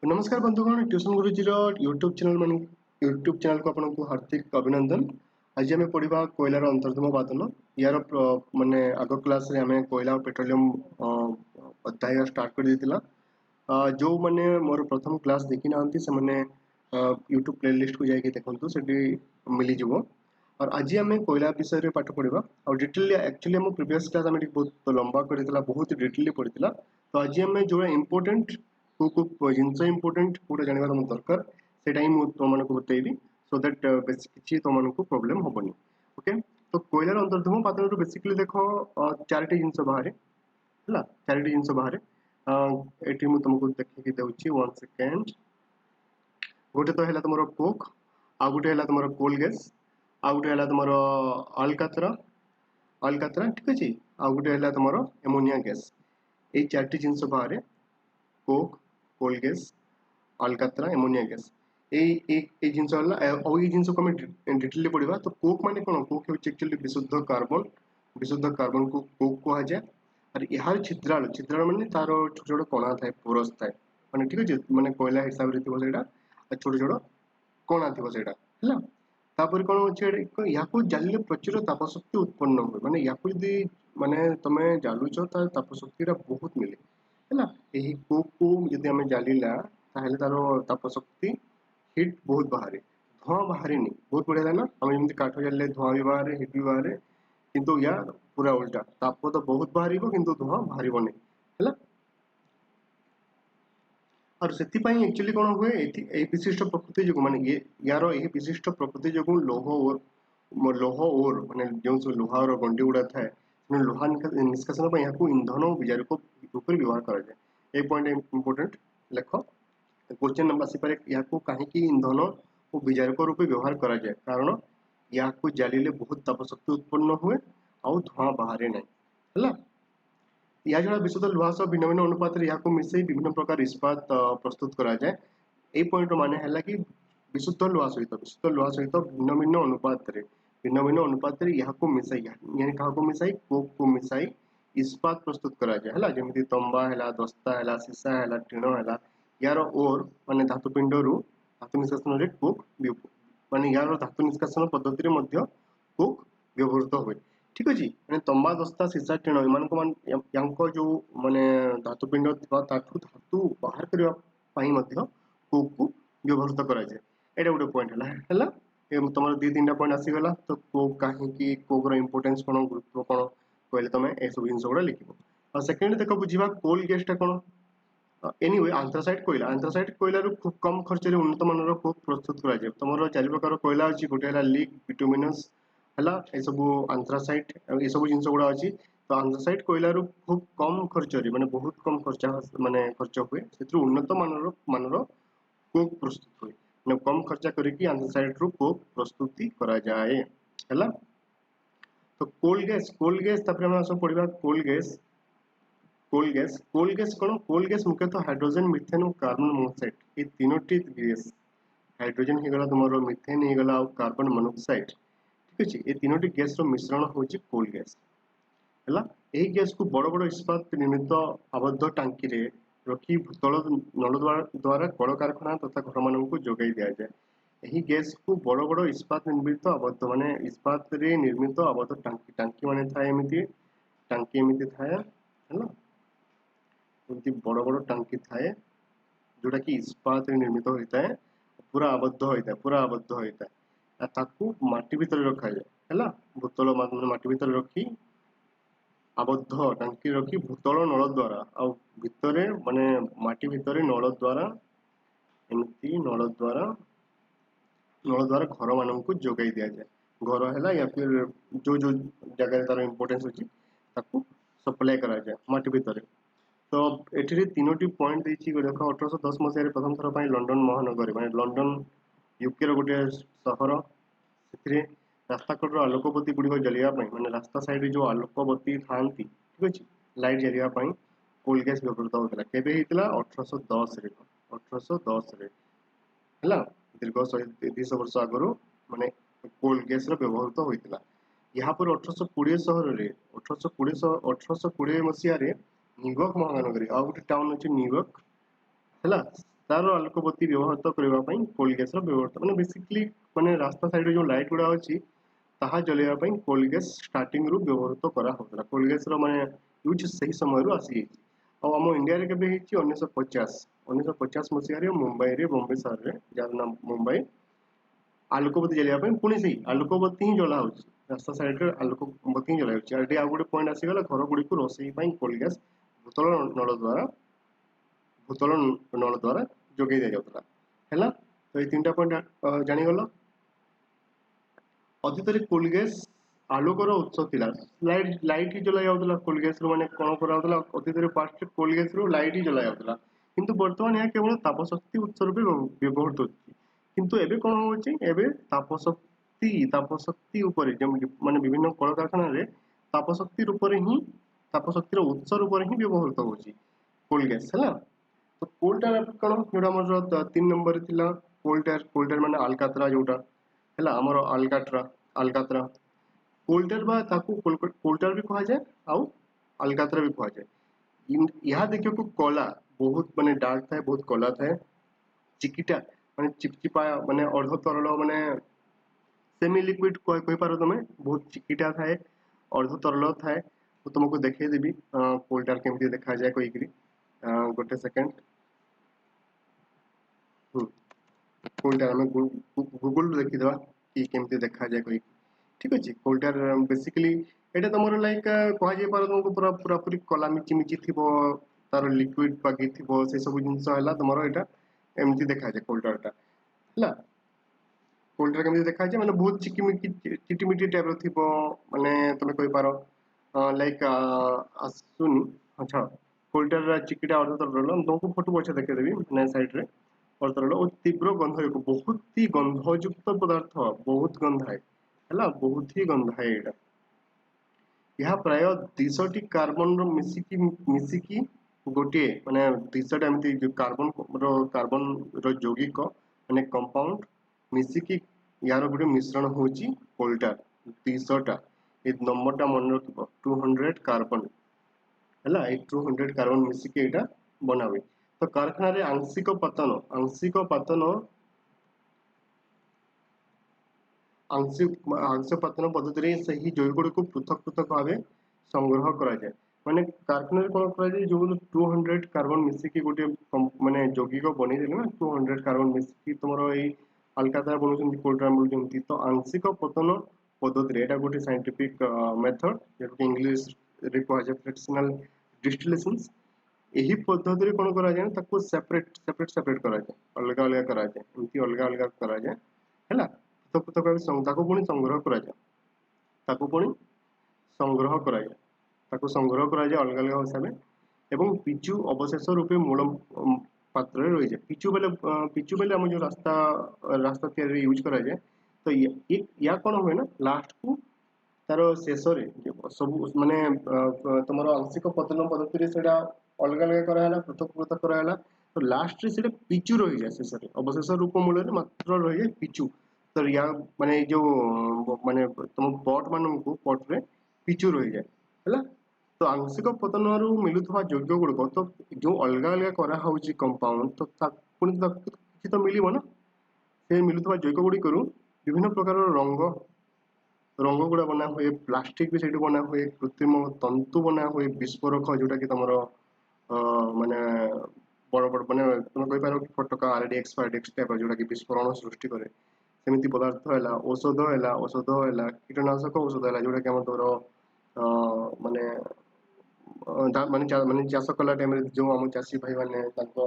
नमस्कार बंधुगण ट्यूशन गुरुजी YouTube channel को आपको हार्दिक अभिनंदन। आज आम पढ़ा कोयलार अंतर्धम वादन यार माने आग क्लास रे आम कोयला और पेट्रोलियम अध्याय स्टार्ट कर देतिला। जो माने मोर प्रथम क्लास देखि नांती से माने यूट्यूब प्लेलिस्ट को जाके देखंतु सेठी मिली जिवो। और आज आम कोयला विषय रे पाठ पढ़ा और डिटेल एक्चुअली हम प्रीवियस क्लास आम बहुत लंबा करथिला बहुत डिटेल पढ़िथिला। तो आज आम जो इंपोर्टेंट को जिनस इंपोर्टेंट पूरा जानवा तुम दरकार सेटा ही मु तुमको बतैबी सो दैट बेसिक किछि तुमको प्रॉब्लम होबनी। ओके तो कोयलार अंतर्धम पातन रो बेसिकली देखो चारटी जिनस बाहर हला चारटी जिनस बाहर एठी मु तुमको देखि के दउची 1 सेकंड। गोटे तो हैला तुमरो कोक आ गोटे हैला तुमरो कोल गैस आ गोटे हैला तुमरो अलकातरा ठीक अछि आ गोटे हैला तुमरो एमोनिया गैस। ए चारटी जिनस बाहर कोक कोल गैस अलकातरा एमोनिया गैस ए जिनस हला और ए जिनस को हम डिटेल पढ़िबा। तो कोक माने कोन कोक हे एक्चुअली विशुद्ध कार्बन को कोक कहा जाय। और यार छिद्राल माने तारो छोट छोट कणा थाए पोरस थाए माने ठीक अछि माने कोयला हिसाब रे थिबो सेटा छोट छोट कणा थिबो सेटा हला। तापर कोन होचे याको जालिले प्रचुर तापशक्ति उत्पन्न होय माने याको यदि माने तमे जालुछ त तापशक्ति रा बहुत मिले है यही कोक को यदि आम जालिला ताहले तार तापशक्ति हिट बहुत बाहर धुआं बाहर बहुत बढ़िया है ना। आम जमी काठ जाले धुआं भी बाहर हिट भी बाहर किंतु या पूरा उल्टा ताप तो बहुत बाहर किंतु धुआं बाहर है। और से एक्चुअली कौन हुए विशिष्ट प्रकृति जो माने ये यार ये विशिष्ट प्रकृति जो लोह ओर माने जो सब लोहार गंडी गुड़ा थाए लोहा निष्कासन यहाँ इंधन और विजारक रूप में व्यवहार करा जाए। एक पॉइंट इंपोर्टेंट लेख क्वेश्चन नंबर आसीपे या कहीं इंधन और विजारक रूप में व्यवहार करा जाए कारण या जालिले बहुत तापशक्ति उत्पन्न हुए और धुआं बाहर ना है। या छड़ा विशुद्ध लुहा सह भिन्न भिन्न अनुपात मिसई विभिन्न प्रकार इस्पात प्रस्तुत करा जाए। ए पॉइंट माने है कि विशुद्ध लुहा सहित भिन्न भिन्न अनुपात मिसई यानी क्या मिसई कोक को मिसई इस्पात प्रस्तुत करा जाए है जमी तंबा है दस्ता है सीसा है टीण है यार ओर माने धातुपिंड रु धातु निष्कासन रे कोक माने यार धातु निष्कासन पद्धति रे मध्य कोक व्यवहृत हुए ठीक अच्छे मैंने तंबा दस्ता सीसा टीण एम जो माने धातुपिंड धातु बाहर करने कोक को व्यवहृत करा जाए। एटा गोटे पॉइंट है तुम दी तीन पॉइंट आसीगला। तो कोक कहीं कोक इंपोर्टेंस कौन गुरुत्व कौन कहले तुम ए सब जिन गुड़ा लिख। और सेकेंड देख बुझा कोल गैसटा कौन एनीवे आंथ्रासाइट कोयला खूब कम खर्च में उन्नत मानर कोक प्रस्तुत करा जाए। तुम चार प्रकार कोयला अच्छी गोटे है लिक बिटुमिनस है सब आंथ्रासाइट ये सब जिन गुड़ा अच्छी। तो आंथ्रासाइट कोयला खूब कम खर्च माने बहुत कम खर्च माने खर्च हुए से उन्नत मानर कोक प्रस्तुत हुए माने कम खर्चा करके आंथ्रासाइट रु कोक प्रस्तुति करा जाए है। तो कोल गैस तापर हम सब पढ़िबा कोल गैस कौन कोल गैस मुख्यतः हाइड्रोजन मिथेन और कार्बन मोनोक्साइड ये तीनोटी गैस हाइड्रोजन हो गला तुम मिथेन हो गला और कार्बन मोनोक्साइड ठीक अच्छे ये तीनोटी गैस मिश्रण होची कोल गैस है। यही गैस को बड़ बड़ इस्पात निर्मित आबद्ध टांकी रे रखी भूतल नल द्वारा कल कारखाना तथा घर मान को जोगाई दि जाए। यही गैस को बड़ बड़ इस्पात निर्मित आबद्ध माने इस्पात रे निर्मित आबद्ध टांकी माने थाए एमिति टांकी एमिति थाए है बड़ बड़ टांकी थाए जोटा कि इस्पात निर्मित होता है पूरा आबद्ध होता है ताकू माटी भीतर रखा जाए है भूतल माटी भीतर रखी आबद्ध टांकी रखी भूतल नल द्वारा आ भितरे माने माटी भितरे नल द्वारा एमती नल द्वारा घर मान को जोगाई दि जाए। घर है या फिर जो जो जगह तार इंपोर्टेंस अच्छी सप्लाई करा जाए माटी भितर। तो ये तीनोटी पॉइंट देख 1810 मसीह प्रथम थर पर लंडन महानगर माने लंडन यूके गोटे सहर से रास्ताकड़ आलोकबत्ती गुड़िक जलियापाई माने रास्ता साइड जो आलोकबत्ती था ठीक अच्छे लाइट जलियापाई कोल गैस व्यवहृत होता केबे 1810 है दीर्घ 200 वर्ष आगु माने कोल गैस व्यवहृत होता। यहाँ पर 1820 सहर में 1820 मसीह न्यूयॉर्क महानगरी आ गोटे टाउन अच्छे न्यूयॉर्क है तार आलोकबत्ती व्यवहार करबा पई कोल गैस रो व्यवहार माने बेसिकली माने रास्ता साइड रे जो लाइट गुडा अछि ताहा जलेबा पई कोल गैस स्टार्टिंग रु व्यवहार करा होतला कोल गैस रो माने यूज सही समय रु आसी और आम इंडिया रे केबे हिची 1950 मसिया रे मुंबई रे बॉम्बे शहर रे जार नाम मुंबई आलोकबत्ती जलिया ପାଇଁ ପୁଣି ସେଇ ଆଲୋକବତୀ ହିଁ ଜଳା ହଉଛି ରାସ୍ତା ସାଇଡରେ ଆଲୋକବତୀ ହିଁ ଜଳା ହଉଛି ଆଉ ଏଠି ଆଉ ଗୋଟେ ପଏଣ୍ଟ ଆସିଗଲା ଘର ଗୁଡିକୁ ରୋଷେଇ ପାଇଁ କୋଲ ଗ୍ୟାସ୍ ଭୂତଳ ନଳ ଦ୍ୱାରା ଯୋଗାଇ ଦିଆଯାଉଥିଲା ହେଲା ତ ଏଇ ତିନିଟା ପଏଣ୍ଟ ଜାଣିଗଲ ଅତୀତରେ କୋଲ ଗ୍ୟାସ୍ ଆଲୋକର ଉତ୍ସ ଥିଲା ଲାଇଟ୍ ହିଁ ଜଳା ଯାଉଥିଲା କୋଲ ଗ୍ୟାସ୍ ରୁ ମାନେ କଣ କରାଯାଉଥିଲା ଅତୀତରେ ଫାଷ୍ଟ କୋଲ ଗ୍ୟାସ୍ ରୁ ଲାଇଟ୍ ହିଁ ଜଳା ଯାଉଥିଲା କିନ୍ତୁ ବର୍ତ୍ତମାନ ଏହା କେବଳ ତାପ ଶକ୍ତି ଉତ୍ସ ରୂପେ ବ୍ୟବହୃତ ହେଉଛି କିନ୍ତୁ ଏବେ କଣ ହଉଛି ଏବେ ତାପଶକ୍ତି ଉପରେ ମାନେ ବିଭିନ୍ନ କଳକାରଖାନାରେ ତାପଶକ୍ତି ରୂପରେ ହିଁ ତାପଶକ୍ତିର ଉତ୍ସ ରୂପରେ ହିଁ ବ୍ୟବହୃତ ହଉଛି କୋଲ ଗ୍ୟାସ୍ ହେଲା ତ କୋଲଟା କଣ ଯୋଉଟା ଆମର 3 ନମ୍ବରରେ ଥିଲା କୋଲଟାର ମାନେ ଆଲକାତ୍ରା ଯୋଉଟା ହେଲା ଆମର ଆଲକାତ୍ରା କୋଲଟାର ବା ତାକୁ କୋଲଟାର ବି କୁହାଯାଏ ଆଉ ଆଲକାତ୍ରା ବି କୁହାଯାଏ ଏହା ଦେଖିବାକୁ କଳା ବହୁତ ମାନେ ଡାର୍କ ଥାଏ ବହୁତ କଳା ଥାଏ ଚିକିଟା ମାନେ ଚିପଚିପା ମାନେ ଅର୍ଦ୍ଧ ତରଳ ମାନେ ସେମି ଲିକ୍विଡ କହିପାର ତମେ ବହୁତ ଚିକିଟା ଥାଏ ଅର୍ଦ୍ଧ ତରଳ ଥାଏ ମୁଁ ତୁମକୁ ଦେଖେଇଦେବି କୋଲଟାର କେମିତି ଦେଖାଯାଏ କହିକିରି ଗୋଟେ ସେକେଣ୍ଡ କୋଲଟା ଆମେ ଗୁଗୁଲ ଦେଖିଦବା କି କେମିତି ଦେଖାଯାଏ କହିକି ଠିକ ଅଛି କୋଲଟାର ବେସିକାଲି ଏଇଟା ତମର ଲାଇକ କୁହାଯାଇ ପାର ତମକୁ ପୁରାପୁରି କଲା ମିଚି ଥିବ ତାର ଲିକ୍ୱିଡ ବାକି ଥିବ ସେ ସବୁ ଜିନିଷ ହେଲା ତମର ଏଇଟା ଏମିତି ଦେଖାଯାଏ କୋଲଟାର ଟା ହେଲା କୋଲଟାର କେମିତି ଦେଖାଯାଏ ମାନେ ବହୁତ ଚିଟିମିଟି ଟାଇପ ର ଥିବ ମାନେ ତମେ କହିପାର ଲାଇକ ଆସୁନି ଆଛା କୋଲଟାର ଚିକିଟା ଅର୍ଦ୍ଧ ତରଳ ତମକୁ ଫଟୋ ପଛେ ଦେଖେଇଦେବି ମାନେ ସାଇଡରେ ଅର୍ଦ୍ଧ ଓ ତୀବ୍ର ଗନ୍ଧଯୁକ୍ତ ବହୁତ ହି ଗନ୍ଧଯୁକ୍ତ ପଦାର୍ଥ ବହୁତ ଗନ୍ଧାଏ ହେଲା ବହୁତ ହି ଗନ୍ଧାଏ ଏଇଟା ଏହା ପ୍ରାୟ 200ଟି କାର୍ବନର ମିଶିକି ଗୋଟିଏ ମାନେ 200ଟା ଏମିତି କାର୍ବନ ର ଯୌଗିକ ମାନେ କମ୍ପାଉଣ୍ଡ ମିଶିକି ୟାର ଗୋଟେ ମିଶ୍ରଣ ହଉଛି କୋଲଟାର 200ଟା ଏଇ ନମ୍ବର ଟା ମନେ ରଖିବ 200 କାର୍ବନ ହେଲା ଏଇ 200 କାର୍ବନ ମିଶିକି ଏଇଟା ବନା ହୁଏ ତ କାରଖାନାରେ ଆଂଶିକ ପତନ ଆଂଶ ପତନ ପଦ୍ଧତିରେ ସେହି ଜୈବ ଗୁଡ଼ିକୁ ପୃଥକ ଭାବେ ସଂଗ୍ରହ କରାଯାଏ ମାନେ କାରଖାନାରେ କଣ କରାଯାଏ ଯୋଉ 200 କାର୍ବନ ମିଶିକି ଗୋଟେ ମାନେ ଯୌଗିକ ବନେଇଦେଲେ ନା 200 କାର୍ବନ ମିଶିକି ତମର ଏଇ ହାଲକା ବନଉଛନ୍ତି କୋଲଡ୍ରା ବନଉଛନ୍ତି ତ ଆଂଶିକ ପତନ ପଦ୍ଧତିରେ ଏଇଟା ଗୋଟେ ସାଇଣ୍ଟିଫିକ ମେଥଡ ଯେଟାକି ଇଂଲିଶରେ କୁହାଯାଏ ଫ୍ରେକ୍ସନାଲ ଡିଷ୍ଟିଲେସନ ଏହି ପଦ୍ଧତିରେ କଣ କରାଯାଏ ତାକୁ ସେପାରେଟ କରାଯାଏ ଅଲଗା କରାଯାଏ ଏମିତି ଅଲଗା କରାଯାଏ ହେଲା ତାକୁ ପୁଣି ସଂଗ୍ରହ କରାଯାଏ ତାକୁ ପୁଣି ସଂଗ୍ରହ କରାଯାଏ ଅଲଗା ହିସାବରେ ଏବଂ ପିଚୁ ଅବଶେଷ ରୂପେ ମୂଳ ପାତ୍ରରେ ରହିଯାଏ ପିଚୁ ବେଲେ ଆମ ଯୋଉ ରାସ୍ତା ତିଆରି ୟୁଜ କରାଯାଏ ତ ୟା କଣ ହୁଏ ନା ଲାଷ୍ଟ କୁ ତାର ଶେଷରେ ସବୁ ମାନେ ତମର ଆଂଶିକ ପତନ ପଦ୍ଧତିରେ ସେଇଟା ଅଲଗା କରାହେଲା ପୃଥକ କରାହେଲା ତ ଲାଷ୍ଟରେ ସେଇଟା ପିଚୁ ରହିଯାଏ ଶେଷରେ ଅବଶେଷ ରୂପ ମୂଳରେ ମାତ୍ର ରହିଯାଏ ପିଚୁ ତ ୟା ମାନେ ଏଇ ଯୋଉ ମାନେ ତମ ପଟ ମାନଙ୍କୁ ପଟରେ ପିଚୁ ରହିଯାଏ ହେଲା ତ ଆଂଶିକ ପତନରୁ ମିଳୁଥିବା ଯୌଗ ଗୁଡିକ ତ ଯୋଉ ଅଲଗା କରାହଉଛି କମ୍ପାଉଣ୍ଡ ତ ପୁଣି ତାକୁ କିଛି ତ ମିଳିବ ନା ସେ ମିଳୁଥିବା ଯୌଗ ଗୁଡିକରୁ ବିଭିନ୍ନ ପ୍ରକାରର ରଙ୍ଗ ଗୁଡା ବନା ହୁଏ ପ୍ଲାଷ୍ଟିକ ବି ସେଇଠୁ ବନା ହୁଏ କୃତ୍ରିମ ତନ୍ତୁ ବନା ହୁଏ ବିସ୍ଫୋରକ ଯୋଉଟା କି ତମର ମାନେ ବଡ ମାନେ ତମେ କହିପାର ଫଟକା ଯୋଉଟା କି ବିସ୍ଫୋରଣ ସୃଷ୍ଟି କରେ ସେମିତି ପଦାର୍ଥ ହେଲା ଔଷଧ ହେଲା କୀଟନାଶକ ଔଷଧ ହେଲା ଯୋଉଟା କି ଆମ ତମର ମାନେ ମାନେ ଚାଷ କଲା ଟାଇମରେ ଯୋଉ ଆମ ଚାଷୀ ଭାଇ ମାନେ ତାଙ୍କ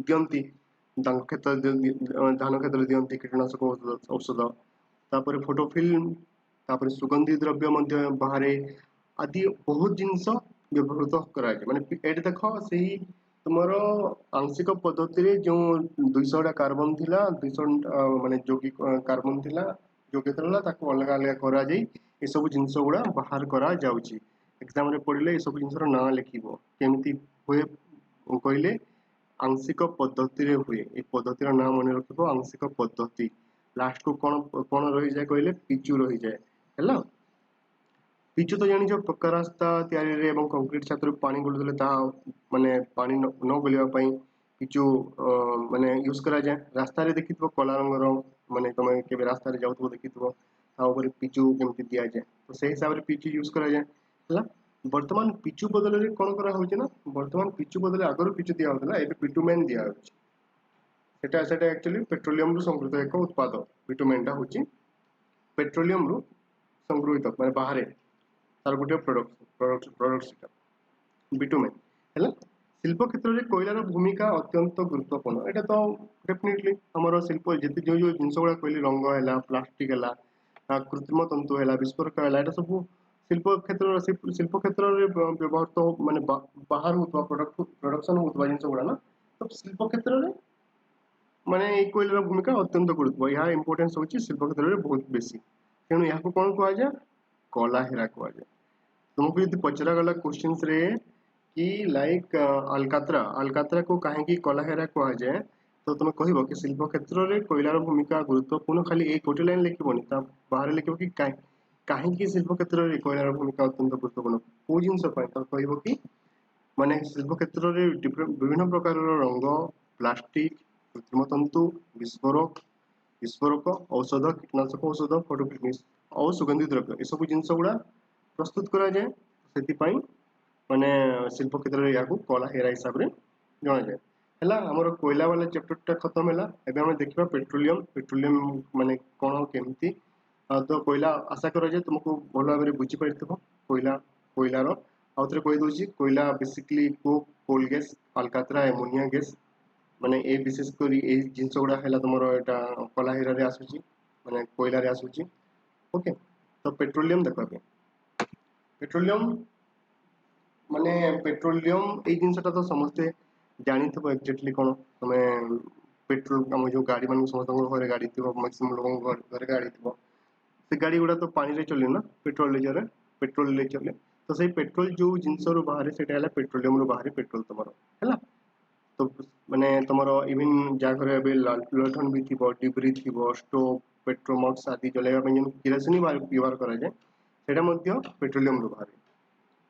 ଦିଅନ୍ତି ତାଙ୍କ କ୍ଷେତ୍ରରେ ଧାନ କ୍ଷେତ୍ରରେ ଦିଅନ୍ତି କୀଟନାଶକ ଔଷଧ ତାପରେ ଫଟୋ ଫିଲ୍ମ ତାପରେ ସୁଗନ୍ଧି ଦ୍ରବ୍ୟ ମଧ୍ୟ ବାହାରେ ଆଦି ବହୁତ ଜିନିଷ ବ୍ୟବହୃତ କରାଯାଏ ମାନେ ଏଇଠି ଦେଖ ସେଇ ତୁମର ଆଂଶିକ ପଦ୍ଧତିରେ ଯୋଉ 200ଟା କାର୍ବନ ଥିଲା 200 ମାନେ ଯୌଗିକ କାର୍ବନ ଥିଲା ଯୋଗେଇଥିଲା ତାକୁ ଅଲଗା କରାଯାଇ ଏସବୁ ଜିନିଷ ଗୁଡା ବାହାର କରାଯାଉଛି ଏକ୍ଜାମ ରେ ପଡିଲେ ଏ ସବୁ ଜିନିଷର ନାଁ ଲେଖିବ କେମିତି ହୁଏ କହିଲେ ଆଂଶିକ ପଦ୍ଧତିରେ ହୁଏ ଏ ପଦ୍ଧତିର ନାଁ ମନେ ରଖିବ ଆଂଶିକ ପଦ୍ଧତି ଲାଷ୍ଟ କୁ କଣ ରହିଯାଏ କହିଲେ ପିଚୁ ରହିଯାଏ ହେଲା ପିଚୁ ତ ଜାଣିଛ ପକ୍କା ରାସ୍ତା ତିଆରିରେ ଏବଂ କଂକ୍ରିଟ ଛାତରୁ ପାଣି ଗଡୁଥିଲେ ତାହା ମାନେ ପାଣି ନ ଗଳିବା ପାଇଁ पिचु माने यूज करा जाए रास्ता रे देखिथबो कला रंगर माने तमे केबे रास्ता रे जाउथबो देखिथबो ता ऊपर पिचु केमति दिया जाए तो से हिसाब रे पिचु यूज करा जाए हला वर्तमान पिचु बदल रे कोन करा होचे ना वर्तमान पिचु बदल आगर पिचु दिया होतला एबे बिटुमेन दिया होचे सेटा एक्चुअली पेट्रोलियम रु संगृहीत एक उत्पाद बिटुमेन टा होची पेट्रोलियम रु संगृहीत माने बाहरे तार गोटे प्रोडक्ट सेटा बिटुमेन हैला शिल्प क्षेत्र में कोयलार भूमिका अत्यंत गुरुत्वपूर्ण एटा तो डेफिनेटली हमर शिल्प जति जो जो जिंस गुडा कहली रंग हैला प्लास्टिक हैला कृत्रिम तंतु हैला विस्फोरक हैला एटा सब शिल्प क्षेत्र रे व्यवहृत माने बाहर होतबा प्रोडक्शन होतबा जिंस गुडा ना तो शिल्प क्षेत्र रे माने ए कोयलार भूमिका अत्यंत गुरुत्व या इंपोर्टेंस होची शिल्प क्षेत्र रे बहुत बेसी तेणु याको कोन कहवा जाय कला हेरा कहवा जाय तुमको यदि पचरा गला क्वेश्चंस रे कि लाइक अलकात्रा को काहे की कला हेरा कहवा जाय तो तुम कहबो कि शिल्प क्षेत्र रे कोयलार भूमिका गुरुत्वपूर्ण खाली एक गोटे लाइन लिखिबोनी ता बाहर लिखिबो कि काहे की शिल्प क्षेत्र रे कोयलार भूमिका अत्यंत गुरुत्वपूर्ण को जिंस पय तो कहबो कि माने शिल्प क्षेत्र रे विभिन्न प्रकार रंग प्लास्टिक कृत्रिम तंतु विस्फोरक विस्फोरक औषध कीटनाशक औषध फोटोफिनिश और सुगंधित द्रव्य ये सब जिनस गुड़ा प्रस्तुत करा जाए से माने शिल्प क्षेत्र में या कला हेरा हिसाब से जना जाए है आमर कोयला वाला चैप्टर टा खत्म है एबे हम देखिबा पेट्रोलियम पेट्रोलियम माने कोन केमती तो कोयला आशा करा जाए तुमको भल भाव में बुझी पारथिबो कोयला कोयलार आउ थे कहि दउची कोयला बेसिकली कोल गैस अलकात्रा एमोनिया गैस माने ए विशेष करी ए जिंस गुड़ा है तुम एटा कला हेरा रे आसुची माने कोयला रे आसुची ओके तो पेट्रोलियम देखो पेट्रोलियम माने पेट्रोलियम ए जिनसटा तो समस्ते जानी थबो एक्जेक्टली कोन तमे पेट्रोल हम जो गाड़ी मान समस्त घर गाड़ी थबो मैक्सिमम लोग घर गाड़ी थबो से गाड़ी गुड़ा तो पानी रे चले ना पेट्रोल ले चले तो सही पेट्रोल जो जिनस रो बाहर सेटा है पेट्रोलियम रो बाहर पेट्रोल तुमरो हैला तो माने तुमरो इवन जागर एबे लठन भी थी डिब्री थी स्टोव पेट्रोमक्स आदि जलाइबा ପାଇଁ ଯେନ୍ କିରୋସିନ ବ୍ୟବହାର କରାଯାଏ ସେଟା ମଧ୍ୟ पेट्रोलियम ରୁ ବାହାରେ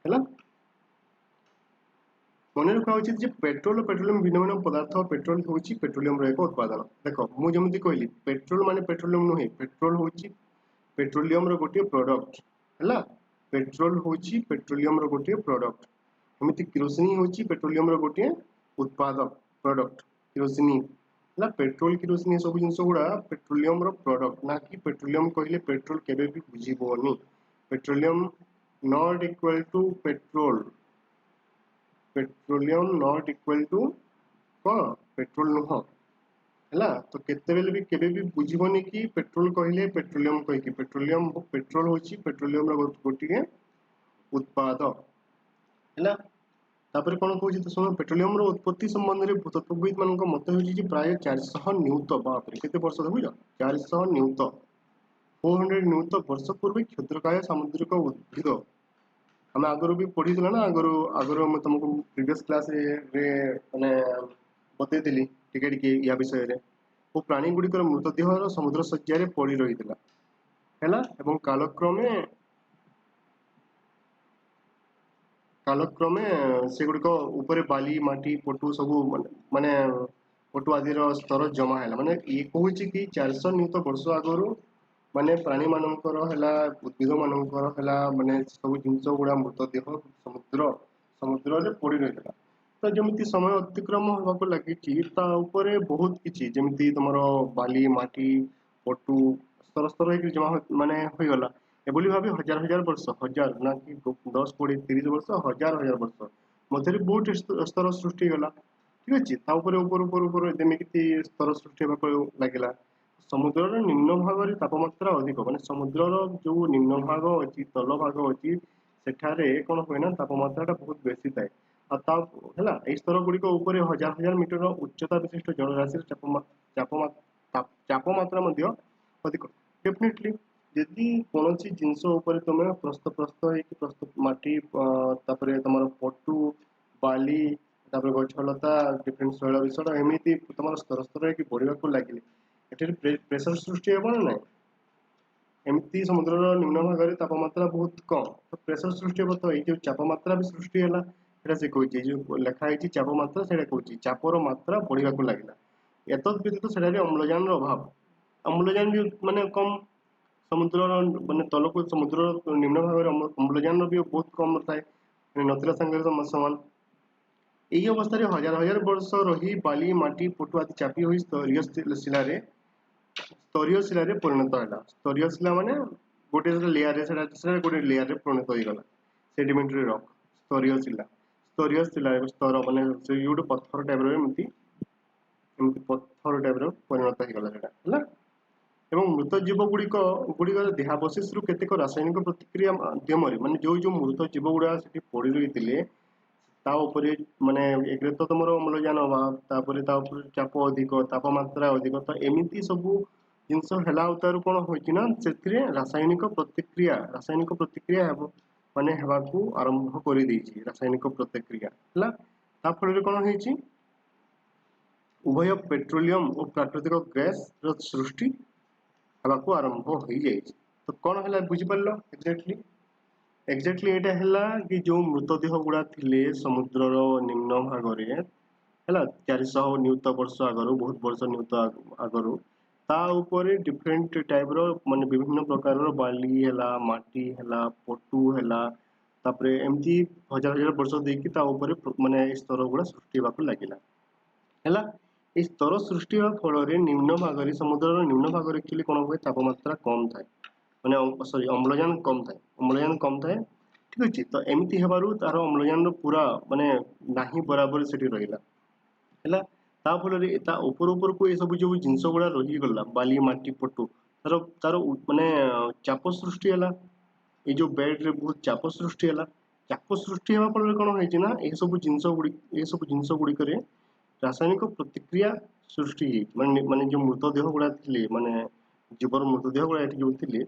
ହେଲା ମନେ ରଖା ଉଚିତ ଯେ पेट्रोल और पेट्रोलियम ଭିନ୍ନ ଭିନ୍ନ ପଦାର୍ଥ पेट्रोल होची पेट्रोलियम ର ଏକ ଉତ୍ପାଦନ ଦେଖ ମୁଁ ଯେମିତି କହିଲି पेट्रोल ମାନେ पेट्रोलियम ନୁହେଁ पेट्रोल होची पेट्रोलियम ର ଗୋଟିଏ प्रोडक्ट ହେଲା पेट्रोल होची पेट्रोलियम ର ଗୋଟିଏ प्रोडक्ट एमिति किरोसिन होची पेट्रोलियम रो गोटे उत्पादक प्रोडक्ट किरोसिन ला पेट्रोल किरोसिन सब जिंस गुड़ा पेट्रोलियम रो प्रोडक्ट ना कि पेट्रोलियम कहले पेट्रोल केबे भी बुझिबोनी petroleum not equal to petrol petroleum not equal to कोन पेट्रोल नुह हैला तो केते बेले भी केबे भी बुझिबोनी कि पेट्रोल कहले पेट्रोलियम कहि कि पेट्रोलियम पेट्रोल होची पेट्रोलियम रो गोटे उत्पादक हैला तापर कोन कहूची तो सुनो पेट्रोलियम रो उत्पत्ति संबंध रे भूतत्वविद मानक मत होची जे प्राय 400 न्यूत बाप रे केते वर्ष बुझ 400 न्यूत 400 न्यूत वर्ष पूर्व क्षुद्रकाय सामुद्रिक उद्भिद हम आगरो भी पढ़ी दिला ना आगरो मैं तुमको प्रीवियस क्लास रे माने बतै दिली टिके टिके या विषय रे वो प्राणी गुडी मृतदेह समुद्र शଯ୍ୟା रे पड़ी रही दिला हैला एवं कालक्रमे सेगुड़िक ऊपर बाली माटी पटु सब माने पटु आदि स्तर जमा है माने ये कहूँ कि 400 नियुत वर्ष आगु माने प्राणी मानकर है उद्भिद मानकर है माने सब जिनस गुड़ा मृतदेह समुद्र समुद्र रे पड़ी रही तो जमी समय अतिक्रम होगा लगी बहुत किसी जमी तुम बाली माटी पटु स्तर स्तर जमा माने हो गला एभली भाव हजार हजार वर्ष हजार ना कि 10 20 30 वर्ष हजार हजार वर्ष मध्य बहुत स्तर सृष्टि गला ठीक अच्छे ऊपर ऊपर ऊपर ऊपर जमीती स्तर सृष्टि लगे समुद्र निम्न भाग तापमात्रा अधिक माने समुद्र जो निम्न भाग अच्छी तल भाग अच्छी सेठारे कौन हुए ना तापमात्रा बहुत बेसी थाए है स्तर गुड़िक ऊपर हजार हजार मीटर उच्चता विशिष्ट जलराशि तापमात्रा अधिक डेफिनेटली यदि कौन जिनस तुम प्रस्त प्रस्त प्रस्त मटी तुम पटु बाली गछलता डिफरेन्ट शैल विषय एमती तुम स्तर स्तर बढ़ा लगे ये प्रेसर सृष्टि हे ना ना एमती समुद्र निम्न भाग में तापमात्रा बहुत कम तो प्रेसर सृष्टि हे तो ये तापमात्रा भी सृष्टि है ସେଟା ସେ କହୁଛି ଯୋଉ ଲେଖା ହେଇଛି ଚାପ ମାତ୍ରା ସେଟା କହୁଛି ଚାପର ମାତ୍ରା ବଢିବାକୁ ଲାଗିଲା। ଏତଦ୍ ବ୍ୟତୀତ ସେଠାରେ ଅମ୍ଳଜାନର ଅଭାବ, ଅମ୍ଳଜାନ ବି ମାନେ କମ, ସମୁଦ୍ରର ମାନେ ତଳକୁ ସମୁଦ୍ରର ନିମ୍ନ ଭାଗରେ ଅମ୍ଳଜାନର ବି ବହୁତ କମ ଥାଏ, ନଥିଲା ସାଙ୍ଗରେ ସମାନ। ଏହି ଅବସ୍ଥାରେ ହଜାର ହଜାର ବର୍ଷ ରହି ବାଲି ମାଟି ପଟୁ ଆଦି ଚାପି ହୋଇ ସ୍ତରୀୟ ଶିଳାରେ ପରିଣତ ହେଲା। ସ୍ତରୀୟ ଶିଳା ମାନେ ଗୋଟେ ଲେୟାରରେ ସେଟା ଗୋଟେ ଲେୟାରରେ ପରିଣତ ହେଇଗଲା, ସେଡିମେଣ୍ଟାରୀ ରକ୍, ସ୍ତରୀୟ ଶିଳା। ସ୍ତରୀୟ ଶିଳା ସ୍ତର ମାନେ ସେ ଗୋଟେ ପଥର ଟାଇପର ଏମିତି ପଥର ଟାଇପର ପରିଣତ ହେଇଗଲା ସେଟା ହେଲା। ଏବଂ ମୃତ ଜୀବ ଗୁଡ଼ିକର ଦେହାବଶେଷରୁ କେତେକ ରାସାୟନିକ ପ୍ରତିକ୍ରିୟା ମାଧ୍ୟମରେ ମାନେ ଯୋଉ ମୃତ ଜୀବ ଗୁଡା ସେଠି ପଡି ରହିଥିଲେ ତା ଉପରେ ମାନେ ଏକରେ ତ ତମର ଅମ୍ଳଜାନ ଅଭାବ, ତାପରେ ତା ଉପରେ ଚାପ ଅଧିକ, ତାପମାତ୍ରା ଅଧିକ, ତ ଏମିତି ସବୁ ଜିନିଷ ହେଲା ଉତାରୁ କଣ ହୋଇଛି ନା ସେଥିରେ ରାସାୟନିକ ପ୍ରତିକ୍ରିୟା ହେବ ମାନେ ହେବାକୁ ଆରମ୍ଭ କରିଦେଇଛି, ରାସାୟନିକ ପ୍ରତିକ୍ରିୟା ହେଲା। ତା ଫଳରେ କଣ ହେଇଛି, ଉଭୟ ପେଟ୍ରୋଲିୟମ ଓ ପ୍ରାକୃତିକ ଗ୍ୟାସ ର ସୃଷ୍ଟି ହେବାକୁ ଆରମ୍ଭ ହୋଇଯାଇଛି। ତ କଣ ହେଲା ବୁଝିପାରିଲ ଏକ୍ଜାକ୍ଟଲି ଏଇଟା ହେଲା କି ଯୋଉ ମୃତଦେହ ଗୁଡା ଥିଲେ ସମୁଦ୍ରର ନିମ୍ନ ଭାଗରେ ହେଲା, 400 ନିୟୁତ ବର୍ଷ ଆଗରୁ, ବହୁତ ବର୍ଷ ନିୟୁତ ଆଗରୁ ତା ଉପରେ ଡିଫରେଣ୍ଟ ଟାଇପର ମାନେ ବିଭିନ୍ନ ପ୍ରକାରର ବାଲି ହେଲା, ମାଟି ହେଲା, ପଟୁ ହେଲା, ତାପରେ ଏମିତି ହଜାର ହଜାର ବର୍ଷ ଦେଇକି ତା ଉପରେ ମାନେ ଏଇ ସ୍ତର ଗୁଡା ସୃଷ୍ଟି ହେବାକୁ ଲାଗିଲା ହେଲା। ଏଇ ସ୍ତର ସୃଷ୍ଟି ହେବା ଫଳରେ ନିମ୍ନ ଭାଗରେ, ସମୁଦ୍ରର ନିମ୍ନ ଭାଗରେ ଆକ୍ଚୁଆଲି କଣ ହୁଏ, ତାପମାତ୍ରା କମ ଥାଏ, ମାନେ ସରି ଅମ୍ଳଜାନ କମ ଥାଏ, ଠିକ ଅଛି। ତ ଏମିତି ହେବାରୁ ତାର ଅମ୍ଳଜାନର ପୁରା ମାନେ ନାହିଁ ବରାବର ସେଠି ରହିଲା ହେଲା। ତା ଫଳରେ ତା ଉପରକୁ ଏ ସବୁ ଯୋଉ ଜିନିଷ ଗୁଡା ରହିଗଲା ବାଲି ମାଟି ପଟୁ, ତାର ମାନେ ଚାପ ସୃଷ୍ଟି ହେଲା, ଏଇ ଯୋଉ ବେଡ ରେ ବହୁତ ଚାପ ସୃଷ୍ଟି ହେଲା। ଚାପ ସୃଷ୍ଟି ହେବା ଫଳରେ କଣ ହେଇଛି ନା ଏଇ ସବୁ ଜିନିଷ ଗୁଡିକରେ ରାସାୟନିକ ପ୍ରତିକ୍ରିୟା ସୃଷ୍ଟି ହେଇଛି, ମାନେ ଯୋଉ ମୃତଦେହ ଗୁଡା ଥିଲେ, ମାନେ ଜୀବର ମୃତଦେହ ଗୁଡା ଏଠି ଯୋଉ ଥିଲେ,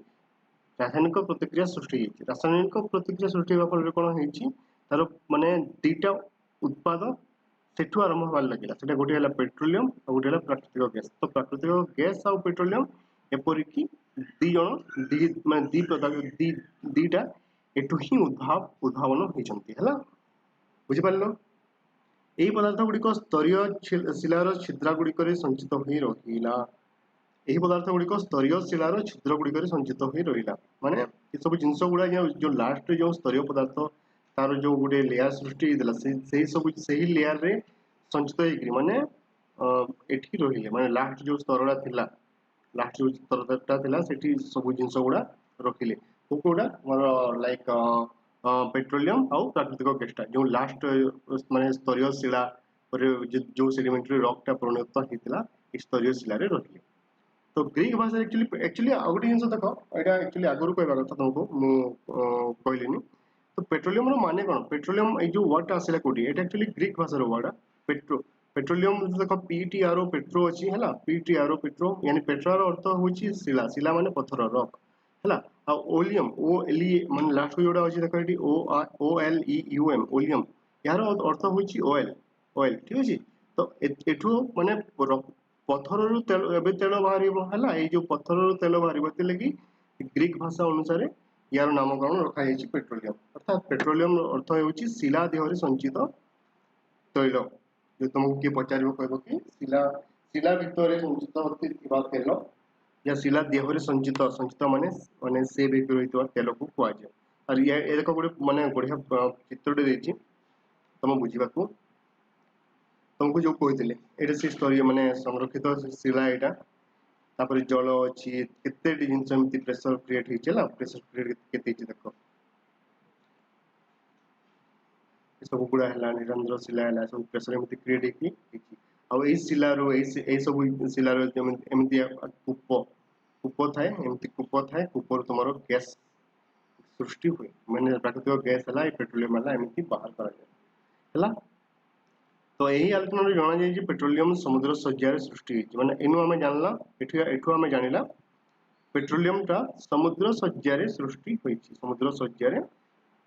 ରାସାୟନିକ ପ୍ରତିକ୍ରିୟା ସୃଷ୍ଟି ହେଇଛି। ରାସାୟନିକ ପ୍ରତିକ୍ରିୟା ସୃଷ୍ଟି ହେବା ଫଳରେ କଣ ହେଇଛି, ତାର ମାନେ ଦିଟା ଉତ୍ପାଦ ସେଠୁ ଆରମ୍ଭ ହବାର ଲାଗିଲା। ସେଟା ଗୋଟେ ହେଲା ପେଟ୍ରୋଲିୟମ ଆଉ ଗୋଟେ ହେଲା ପ୍ରାକୃତିକ ଗ୍ୟାସ। ତ ପ୍ରାକୃତିକ ଗ୍ୟାସ ଆଉ ପେଟ୍ରୋଲିୟମ ଏପରିକି ଦିଟା ଏଠୁ ହିଁ ଉଦ୍ଭାବନ ହେଇଛନ୍ତି ହେଲା, ବୁଝିପାରିଲ। ଏହି ପଦାର୍ଥ ଗୁଡିକ ସ୍ତରୀୟ ଶିଳାର ଛିଦ୍ର ଗୁଡିକରେ ସଞ୍ଚିତ ହୋଇ ରହିଲା। ଏହି ପଦାର୍ଥ ଗୁଡିକ ସ୍ତରୀୟ ଶିଳାର ଛିଦ୍ର ଗୁଡିକରେ ସଞ୍ଚିତ ହୋଇ ରହିଲା, ମାନେ ଏସବୁ ଜିନିଷ ଗୁଡା ଯୋଉ ଲାଷ୍ଟରେ ଯୋଉ ସ୍ତରୀୟ ପଦାର୍ଥ ତାର ଯୋଉ ଗୋଟେ ଲେୟାର ସୃଷ୍ଟି ହେଇଥିଲା, ସେଇ ଲେୟାରରେ ସଞ୍ଚିତ ହେଇକିରି ମାନେ ଏଠି ରହିଲେ, ମାନେ ଲାଷ୍ଟ ଯୋଉ ସ୍ତରଟା ଥିଲା, ସେଠି ସବୁ ଜିନିଷ ଗୁଡା ରଖିଲେ। କୋଉଟା ଆମର ଲାଇକ ପେଟ୍ରୋଲିୟମ ଆଉ ପ୍ରାକୃତିକ ଗ୍ୟାସଟା ଯୋଉ ଲାଷ୍ଟ ମାନେ ସ୍ତରୀୟ ଶିଳା ପରେ ଯୋଉ ସେଡିମେଣ୍ଟାରୀ ରକ୍ ଟା ପରିଣତ ହେଇଥିଲା ଏ ସ୍ତରୀୟ ଶିଳାରେ ରହିଲେ। ତ ଗ୍ରୀକ ଭାଷାରେ ଆକ୍ଚୁଆଲି ଆଉ ଗୋଟେ ଜିନିଷ ଦେଖ, ଏଇଟା ଆକ୍ଚୁଆଲି ଆଗରୁ କହିବା କଥା ତମକୁ, ମୁଁ କହିଲିନି। ତ ପେଟ୍ରୋଲିୟମ ର ମାନେ କଣ, ପେଟ୍ରୋଲିୟମ ଏଇ ଯୋଉ ୱାର୍ଡଟା ଆସିଲା କୋଉଠି, ଏଇଟା ଆକ୍ଚୁଆଲି ଗ୍ରୀକ ଭାଷାର ୱାର୍ଡ ପେଟ୍ରୋଲିୟମ ଦେଖ PTRO ପେଟ୍ରୋ ଅଛି ହେଲା, PTRO ପେଟ୍ରୋ ମାନେ ପେଟ୍ରୋର ଅର୍ଥ ହଉଛି ଶିଳା, ଶିଳା ମାନେ ପଥର ରକ୍ ହେଲା। ଆଉ ଓଲିୟମ ମାନେ ଲାଷ୍ଟ ଯୋଉଟା ଅଛି ଦେଖ ଏଠି OLEUM ଓଲିୟମ, ଏହାର ଅର୍ଥ ହଉଛି ଅଏଲ, ଠିକ ଅଛି। ତ ଏଠୁ ମାନେ ପଥରରୁ ତେଲ, ଏବେ ତେଲ ବାହାରିବ ହେଲା, ଏଇ ଯୋଉ ପଥରରୁ ତେଲ ବାହାରିବ, ସେଥିଲାଗି ଗ୍ରୀକ ଭାଷା ଅନୁସାରେ ୟାର ନାମକରଣ ରଖାଯାଇଛି ପେଟ୍ରୋଲିୟମ। ଅର୍ଥାତ ପେଟ୍ରୋଲିୟମ ଅର୍ଥ ହେଉଛି ଶିଳା ଦେହରେ ସଞ୍ଚିତ ତୈଳ। ଯଦି ତମକୁ କିଏ ପଚାରିବ କହିବ କି ଶିଳା ଭିତରେ ସଞ୍ଚିତ ଥିବା ତେଲ, या ଶିଳା ଦେହରେ ସଞ୍ଚିତ ମାନେ ସେ ଭିତରେ ରହିଥିବା ତେଲକୁ କୁହାଯାଏ। ଆଉ ଏ ଦେଖ ଗୋଟେ ମାନେ ବଢିଆ ଚିତ୍ରଟେ ଦେଇଛି ତମ ବୁଝିବାକୁ, ତମକୁ ଯୋଉ କହିଥିଲେ ଏଇଟା ସେ ସ୍ତରୀୟ ମାନେ ସଂରକ୍ଷିତ ଶିଳା ଏଇଟା। ତାପରେ ଜଳ ଅଛି, କେତେ ଜିନିଷ ଏମିତି ପ୍ରେସର କ୍ରିଏଟ ହେଇଛି ହେଲା, ପ୍ରେସର କ୍ରିଏଟ କେତେ ହେଇଛି ଦେଖ, ସବୁ ଗୁଡା ହେଲା ନିରଞ୍ଜନ ଶିଳା ହେଲା, ସବୁ ପ୍ରେସର ଏମିତି କ୍ରିଏଟ ହେଇଛି। ଆଉ ଏଇ ଶିଳାରୁ ଏଇ ସବୁ ଶିଳାରୁ ଏମିତି କୂପ ଥାଏ, ଏମିତି କୂପ ଥାଏ, କୂପରୁ ତମର ଗ୍ୟାସ ସୃଷ୍ଟି ହୁଏ, ମାନେ ପ୍ରାକୃତିକ ଗ୍ୟାସ ହେଲା, ଏ ପେଟ୍ରୋଲିୟମ ହେଲା, ଏମିତି ବାହାର କରାଯାଏ ହେଲା। ତ ଏହି ଆଲୋଚନାରୁ ଜଣାଯାଇଛି ପେଟ୍ରୋଲିୟମ ସମୁଦ୍ର ଶଯ୍ୟାରେ ସୃଷ୍ଟି ହେଇଛି, ମାନେ ଏନୁ ଆମେ ଜାଣିଲା, ଏଠୁ ଆମେ ଜାଣିଲା ପେଟ୍ରୋଲିୟମ ଟା ସମୁଦ୍ର ଶଯ୍ୟାରେ ସୃଷ୍ଟି ହୋଇଛି, ସମୁଦ୍ର ଶଯ୍ୟାରେ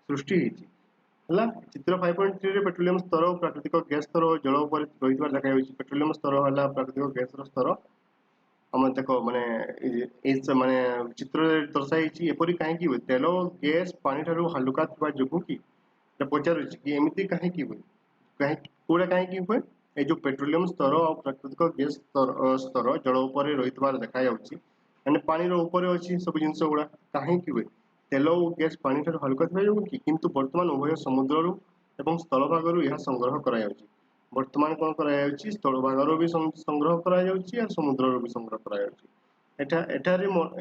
ସୃଷ୍ଟି ହେଇଛି ହେଲା। ଚିତ୍ର 5.3 ରେ ପେଟ୍ରୋଲିୟମ ସ୍ତର ଓ ପ୍ରାକୃତିକ ଗ୍ୟାସ ସ୍ତର ଜଳ ଉପରେ ରହିଥିବା ଦେଖାଯାଉଛି। ପେଟ୍ରୋଲିୟମ ସ୍ତର ହେଲା ପ୍ରାକୃତିକ ଗ୍ୟାସର ସ୍ତର। ଆମେ ଦେଖ ମାନେ ମାନେ ଚିତ୍ରରେ ଦର୍ଶାଯାଇଛି ଏପରି କାହିଁକି ହୁଏ, ତେଲ ଗ୍ୟାସ ପାଣି ଠାରୁ ହାଲୁକା ଥିବା ଯୋଗୁ କି पचारुछि कि एमिति काहे कि हुए काहे कोडा काहे कि हुए ए जो पेट्रोलियम स्तर और प्राकृतिक गैस स्तर जल ऊपर रहितबार देखा जाउछि माने पानी रो ऊपर अछि सब जिंस गुडा काहे कि हुए तेल और गैस पानी ठार हल्का था जो कि किंतु वर्तमान उभय समुद्र रु एवं स्थल भाग रु यह संग्रह करा जाउछि वर्तमान कोन करा जाउछि स्थल भाग रु भी संग्रह करा जाउछि और समुद्र रु भी संग्रह करा जाउछि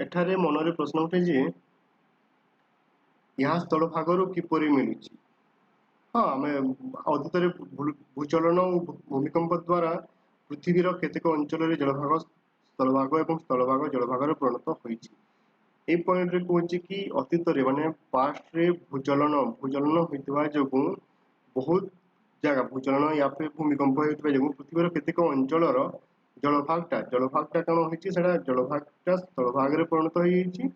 एठारे मनरे प्रश्न उठे जे यहाँ स्थल भाग रु किपरि मिलुछि हाँ आम अतीत भूचलन और भूमिकंप द्वारा पृथ्वीर केतेक अंचल जलभाग स्थलभाग और स्थलभाग जलभाग परिणत होइछि ए पॉइंट रे कहूछि कि अतीत रे माने पास्ट रे भूचलन होइतबा जोगु बहुत जगह भूचलन या फिर भूमिकंप होइतबा जोगु पृथ्वीर केतेक अंचल जलभागटा कोन होइछि सेटा जलभागटा स्थलभाग रे परिणत होइछि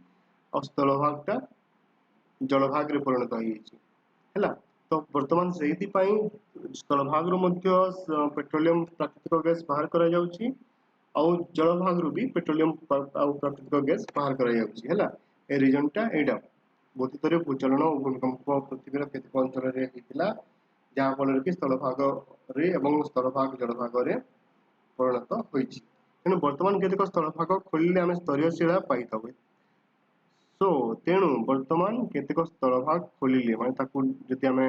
और स्थलभागटा जलभाग रे परिणत होइछि हैला तो वर्तमान सेहिति पई स्थलभाग रो मध्य पेट्रोलियम प्राकृतिक गैस बाहर करा जाउछि और जलभाग रो भी पेट्रोलियम और प्राकृतिक गैस बाहर करा जाउछि हैला ए रीजनटा एडा बहुतरे भूचलन और भूकंप पृथ्वीर केतेक अंचल रे हितला जहाँ फल कि स्थलभाग रे एवं स्थलभाग जलभाग रे परिणत होइछि तेणु वर्तमान केतेक स्थलभाग खोलिले आमे स्तरीय शिला पाइथबे सो तेणु वर्तमान केतेक स्थलभाग खोलिले माने ताकू जति आमे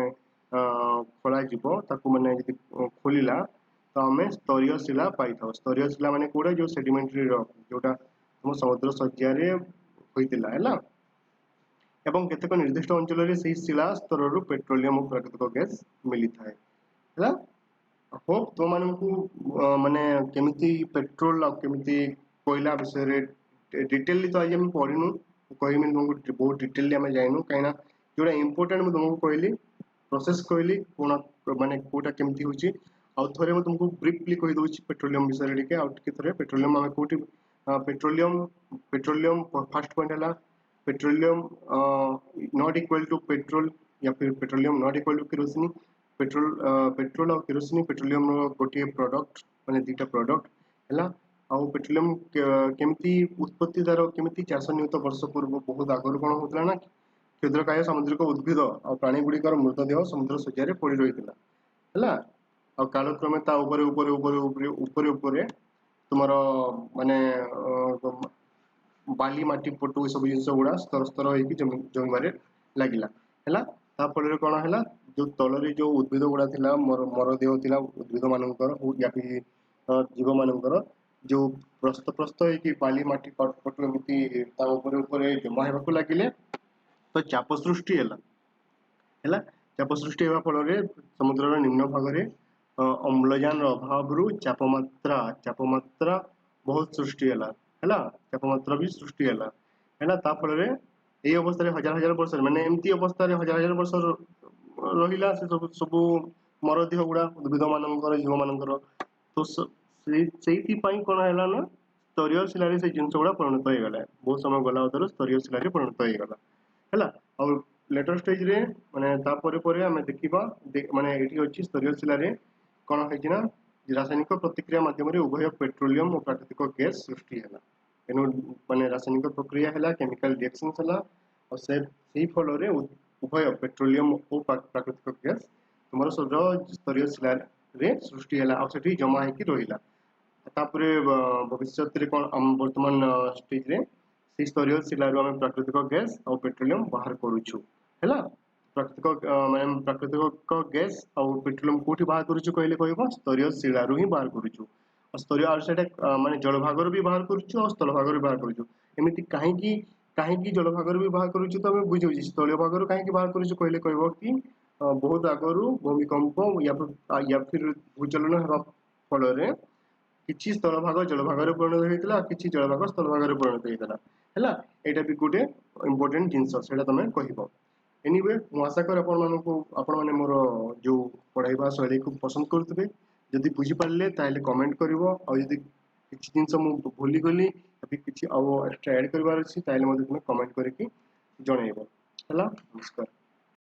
खोला जिवो ताकू माने जति खोलिला तो आमे स्तरीय शिला पाइथाउ स्तरीय शिला माने कोडा जो सेडिमेंटरी रॉक जोटा हम समुद्र सज्जा रे होइतिला हैला एवं केतेक निर्दिष्ट अंचल रे सेही शिला स्तर रु पेट्रोलियम और प्राकृतिक गैस मिली थाए हैला होप तो मानकू माने केमिति पेट्रोल और केमिति कोयला विषय रे डिटेलली तो आज हम पढिनु कहि मिन तुमको बहुत डिटेलली हम जाइनु काइना जोडा इंपोर्टेंट मैं तुमको कहली प्रोसेस कहली कोना माने कोटा केमिति होची आ थोरे मैं तुमको ब्रीफली कहि दोची पेट्रोलियम विषय रे के आ के थोरे पेट्रोलियम हम कोठी पेट्रोलियम फर्स्ट पॉइंट हला petroleum not equal to petrol या फिर petroleum not equal to kerosene petrol और केरोसिन पेट्रोलियम गोटे प्रोडक्ट माने दीटा प्रोडक्ट हला आ पेट्रोलियम केमिति उत्पत्ति दर केमिति 400 नियुत वर्ष पूर्व बहुत आगर कोन होतला ना क्षुद्रकाय सामुद्रिक उद्भिद और प्राणी गुड़िकर मृतदेह समुद्र सज्जा पड़ी रही है कालक्रमे ता ऊपर ऊपर ऊपर ऊपर ऊपर ऊपर तुमर माने बाली माटी पटु सब जिन गुड़ा स्तर स्तर होगी जमीबारे लगिला है फल कौन है जो तल जो उद्भिद गुड़ा थी मरदेह थी उद्भिद मानकर या फिर जीव मानकर जो प्रस्त प्रस्त होगी बाली माटी पटु एमती जमा होगा लगिले तो चाप सृष्टि है चाप सृष्टि होगा फल समुद्र निम्न भाग में अम्लजान अभाव चापमात्रा बहुत सृष्टि है चापमात्रा भी सृष्टि है फल ये अवस्था हजार हजार वर्ष माने एमती अवस्था हजार हजार वर्ष रहिला से सब मरदेह गुड़ा उद्भिद मानकर जीव मानकर तो से कौन है ना स्तरीय शिलार से जिन गुड़ा परिणत होगा बहुत समय गला स्तरीय शिलार परिणत होगा है लेटर स्टेज रे माने आम देखा माने ये अच्छी स्तरीय शिलार कौन है रासायनिक प्रतिक्रिया माध्यम उभय पेट्रोलियम और प्राकृतिक गैस सृष्टि है तेणु माने रासायनिक प्रक्रिया है केमिकल रिएक्शन है और से फल उभय पेट्रोलियम और प्राकृतिक गैस तुम सब स्तरीय शिलार सृष्टि है जमा होकर रहा भविष्य में कौन बर्तमान स्टेज रे से स्तरीय शिलार आम प्राकृतिक गैस और पेट्रोलियम बाहर करुचु है प्राकृतिक माने प्राकृतिक गैस और पेट्रोलियम कोठी बाहर करुचु कहले कहबो स्तरीय शिलारू ही बाहर करुचु और स्तरीय और सेटा माने जलभागर भी बाहर करुचु और स्थलभागर भी बाहर करुचु एमिति काहेकि जलभागर भी बाहर करुचु तो हम बुझिउ स्थलीय भागर काहेकि बाहर करुचु कहले कहबो कि बहुत आगरू भूमिकंप या फिर भूचलन हेबा फल रे किछि स्थल भाग जल भाग रे परिणत होइतला किछि जल भाग स्थल भाग रे परिणत होइतला हैला एटा भी गुटे इंपोर्टेंट जिंस सेटा तमे कहिबो एनीवे मु आशा कर आपण माने मोर जो पढ़ाइबा शैली को पसंद करथबे जदि बुझी पारले ताले कमेंट करिवो और जदि किछि जिंस मु भूली गली अभी किछि और एक्स्ट्रा ऐड करबार अछि ताले मते तुमे कमेंट करके जणैबो हैला नमस्कार।